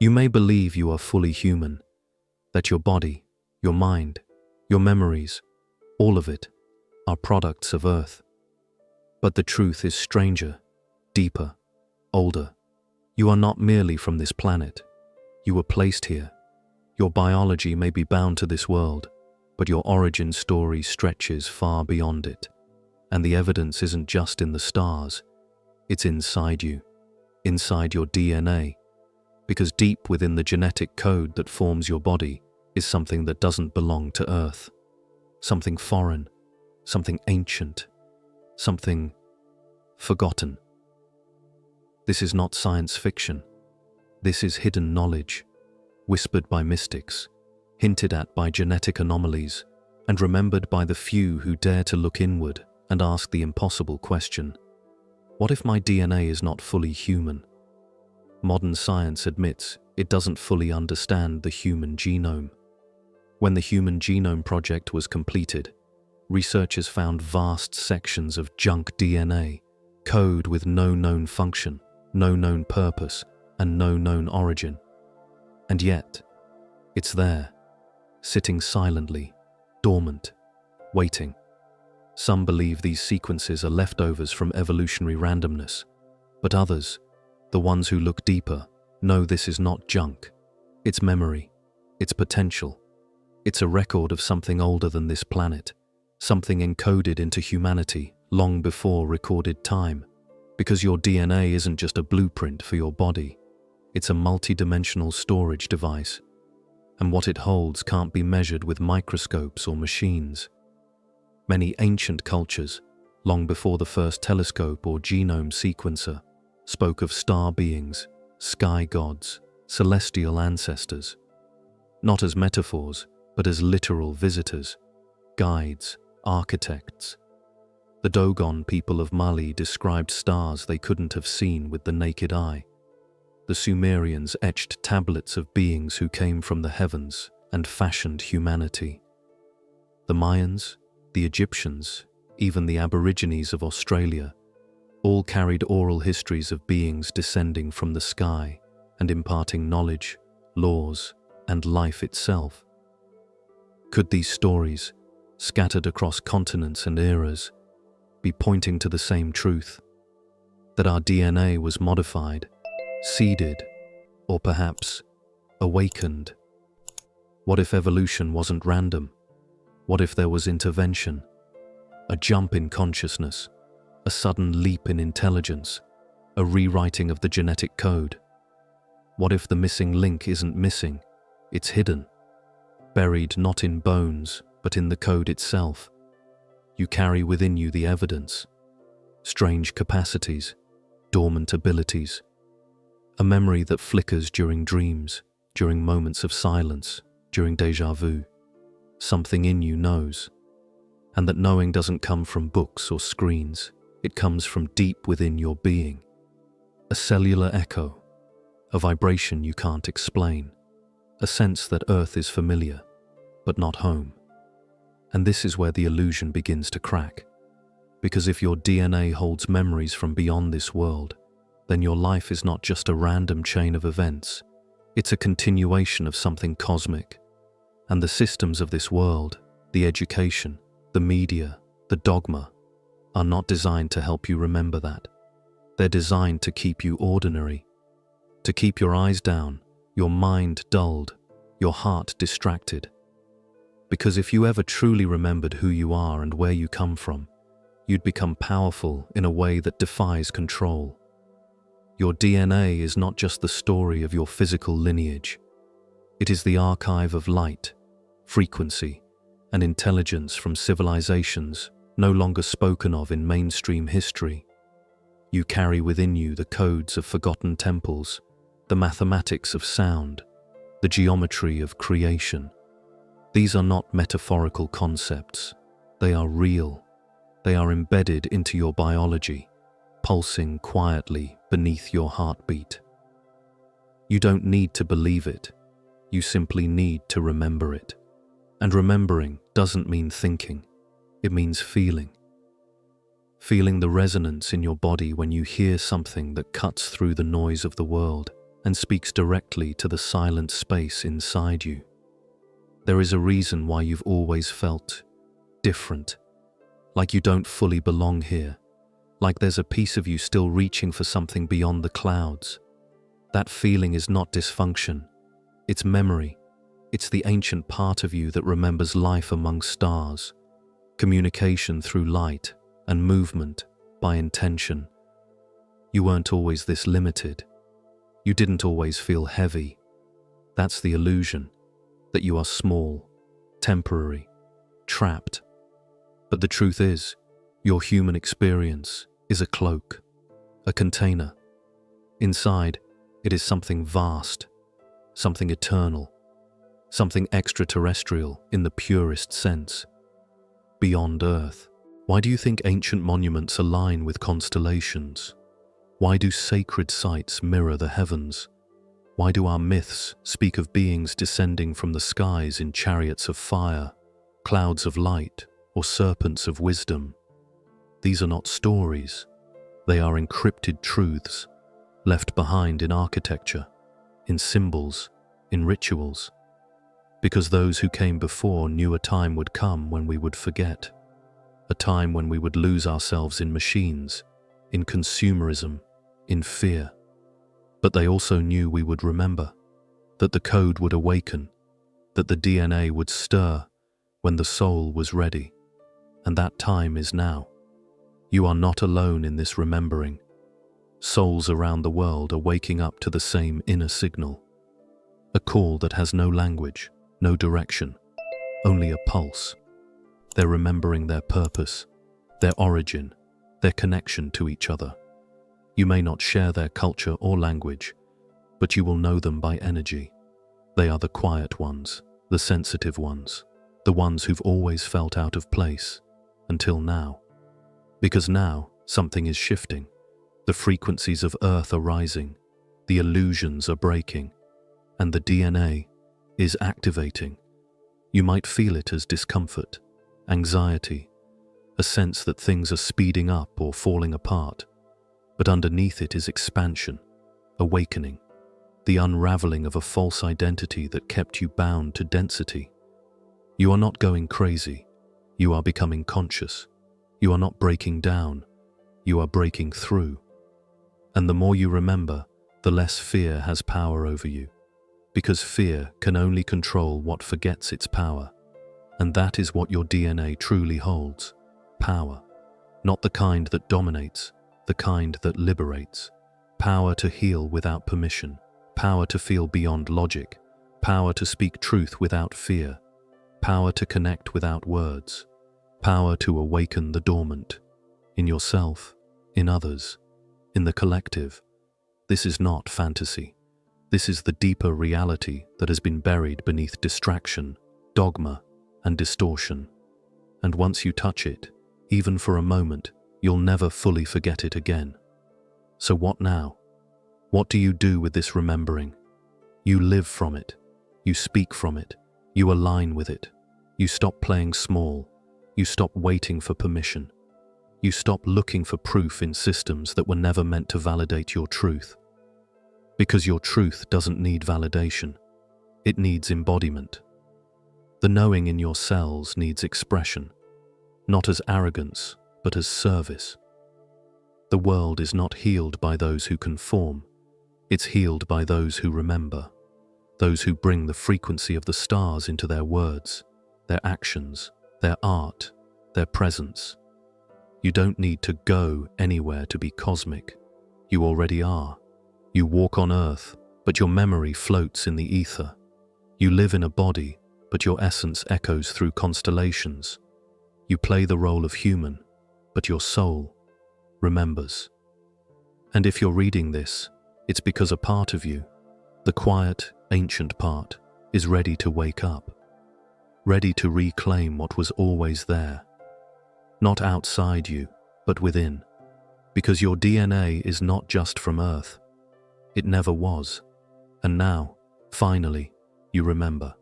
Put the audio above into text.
You may believe you are fully human, that your body, your mind, your memories, all of it, are products of Earth. But the truth is stranger, deeper, older. You are not merely from this planet. You were placed here. Your biology may be bound to this world, but your origin story stretches far beyond it. And the evidence isn't just in the stars, it's inside you, inside your DNA. Because deep within the genetic code that forms your body is something that doesn't belong to Earth. Something foreign, something ancient, something forgotten. This is not science fiction. This is hidden knowledge, whispered by mystics, hinted at by genetic anomalies, and remembered by the few who dare to look inward and ask the impossible question: what if my DNA is not fully human? Modern science admits it doesn't fully understand the human genome. When the Human Genome Project was completed, researchers found vast sections of junk DNA, code with no known function, no known purpose, and no known origin. And yet, it's there, sitting silently, dormant, waiting. Some believe these sequences are leftovers from evolutionary randomness, but others, the ones who look deeper, know this is not junk. It's memory, it's potential. It's a record of something older than this planet, something encoded into humanity long before recorded time. Because your DNA isn't just a blueprint for your body, it's a multidimensional storage device, and what it holds can't be measured with microscopes or machines. Many ancient cultures, long before the first telescope or genome sequencer, spoke of star beings, sky gods, celestial ancestors, not as metaphors, but as literal visitors, guides, architects. The Dogon people of Mali described stars they couldn't have seen with the naked eye. The Sumerians etched tablets of beings who came from the heavens and fashioned humanity. The Mayans, the Egyptians, even the Aborigines of Australia, all carried oral histories of beings descending from the sky and imparting knowledge, laws, and life itself. Could these stories, scattered across continents and eras, be pointing to the same truth, that our DNA was modified, seeded, or perhaps awakened? What if evolution wasn't random? What if there was intervention, a jump in consciousness, a sudden leap in intelligence, a rewriting of the genetic code? What if the missing link isn't missing, it's hidden, buried not in bones, but in the code itself? You carry within you the evidence, strange capacities, dormant abilities, a memory that flickers during dreams, during moments of silence, during déjà vu. Something in you knows, and that knowing doesn't come from books or screens, it comes from deep within your being. A cellular echo, a vibration you can't explain, a sense that Earth is familiar, but not home. And this is where the illusion begins to crack. Because if your DNA holds memories from beyond this world, then your life is not just a random chain of events, it's a continuation of something cosmic. And the systems of this world, the education, the media, the dogma, are not designed to help you remember that. They're designed to keep you ordinary, to keep your eyes down, your mind dulled, your heart distracted. Because if you ever truly remembered who you are and where you come from, you'd become powerful in a way that defies control. Your DNA is not just the story of your physical lineage. It is the archive of light, frequency, and intelligence from civilizations no longer spoken of in mainstream history. You carry within you the codes of forgotten temples, the mathematics of sound, the geometry of creation. These are not metaphorical concepts. They are real. They are embedded into your biology, pulsing quietly beneath your heartbeat. You don't need to believe it. You simply need to remember it. And remembering doesn't mean thinking. It means feeling. Feeling the resonance in your body when you hear something that cuts through the noise of the world. and speaks directly to the silent space inside you. There is a reason why you've always felt different, like you don't fully belong here, like there's a piece of you still reaching for something beyond the clouds. That feeling is not dysfunction, it's memory. It's the ancient part of you that remembers life among stars, communication through light, and movement by intention. You weren't always this limited. You didn't always feel heavy. That's the illusion, that you are small, temporary, trapped. But the truth is, your human experience is a cloak, a container. Inside, it is something vast, something eternal, something extraterrestrial in the purest sense, beyond Earth. Why do you think ancient monuments align with constellations? Why do sacred sites mirror the heavens? Why do our myths speak of beings descending from the skies in chariots of fire, clouds of light, or serpents of wisdom? These are not stories. They are encrypted truths, left behind in architecture, in symbols, in rituals. Because those who came before knew a time would come when we would forget, a time when we would lose ourselves in machines, in consumerism, in fear. But they also knew we would remember, that the code would awaken, that the DNA would stir when the soul was ready. And that time is now. You are not alone in this remembering. Souls around the world are waking up to the same inner signal, a call that has no language, no direction, only a pulse. They're remembering their purpose, their origin, their connection to each other. You may not share their culture or language, but you will know them by energy. They are the quiet ones, the sensitive ones, the ones who've always felt out of place, until now. Because now, something is shifting. The frequencies of Earth are rising, the illusions are breaking, and the DNA is activating. You might feel it as discomfort, anxiety, a sense that things are speeding up or falling apart, but underneath it is expansion, awakening, the unraveling of a false identity that kept you bound to density. You are not going crazy, you are becoming conscious. You are not breaking down, you are breaking through. And the more you remember, the less fear has power over you, because fear can only control what forgets its power. And that is what your DNA truly holds, power. Not the kind that dominates, the kind that liberates. Power to heal without permission, power to feel beyond logic, power to speak truth without fear, power to connect without words, power to awaken the dormant, in yourself, in others, in the collective. This is not fantasy. This is the deeper reality that has been buried beneath distraction, dogma, and distortion. And once you touch it, even for a moment, you'll never fully forget it again. So what now? What do you do with this remembering? You live from it. You speak from it. You align with it. You stop playing small. You stop waiting for permission. You stop looking for proof in systems that were never meant to validate your truth. Because your truth doesn't need validation. It needs embodiment. The knowing in your cells needs expression, not as arrogance, but as service. The world is not healed by those who conform. It's healed by those who remember, those who bring the frequency of the stars into their words, their actions, their art, their presence. You don't need to go anywhere to be cosmic. You already are. You walk on Earth, but your memory floats in the ether. You live in a body, but your essence echoes through constellations. You play the role of human, but your soul remembers. And if you're reading this, it's because a part of you, the quiet, ancient part, is ready to wake up. Ready to reclaim what was always there. Not outside you, but within. Because your DNA is not just from Earth. It never was. And now, finally, you remember.